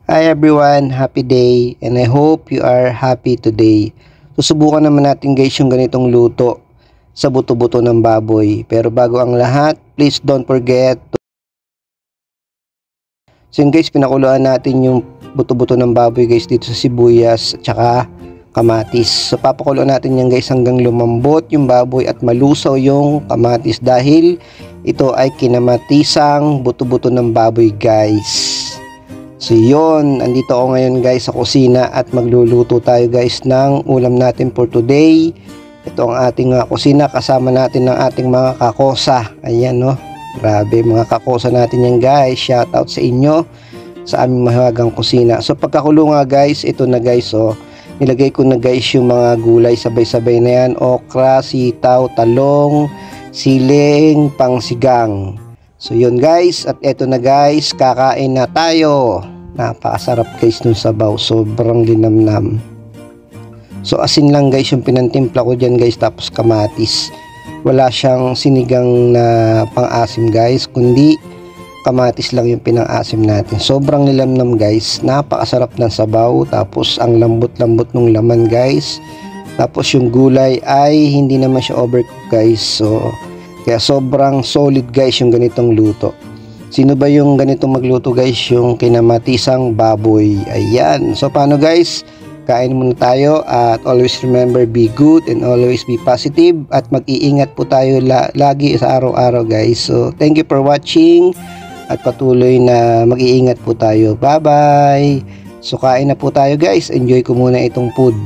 Hi everyone, happy day and I hope you are happy today. Susubukan naman natin guys yung ganitong luto sa buto-buto ng baboy. Pero bago ang lahat, please don't forget So yun guys, pinakuluan natin yung buto-buto ng baboy guys dito sa sibuyas at saka kamatis. So papakuluan natin yan guys hanggang lumambot yung baboy at malusaw yung kamatis dahil ito ay kinamatisang buto-buto ng baboy guys. So yun, andito ako ngayon guys sa kusina at magluluto tayo guys ng ulam natin for today. Ito ang ating kusina, kasama natin ng ating mga kakosa. Ayan no, grabe mga kakosa natin yan guys. Shout out sa inyo sa aming mahiwagang kusina. So pagkakulo nga guys, ito na guys nilagay ko na guys yung mga gulay sabay-sabay na yan. Okra, sitaw, talong, siling, pangsigang. So yun guys, at eto na guys, kakain na tayo. Napakasarap guys nung sabaw, sobrang linamnam. So asin lang guys yung pinantimpla ko dyan guys, tapos kamatis. Wala siyang sinigang na pang-asim guys, kundi kamatis lang yung pinang-asim natin. Sobrang nilamnam guys, napakasarap ng sabaw, tapos ang lambot-lambot ng laman guys. Tapos yung gulay ay hindi naman siya overcooked guys, so kaya sobrang solid guys yung ganitong luto. Sino ba yung ganitong magluto guys? Yung kinamatisang baboy. Ayan. So paano guys? Kain muna tayo at always remember, be good and always be positive at mag-iingat po tayo lagi sa araw-araw guys. So thank you for watching at patuloy na mag-iingat po tayo. Bye bye. So kain na po tayo guys. Enjoy ko muna itong food.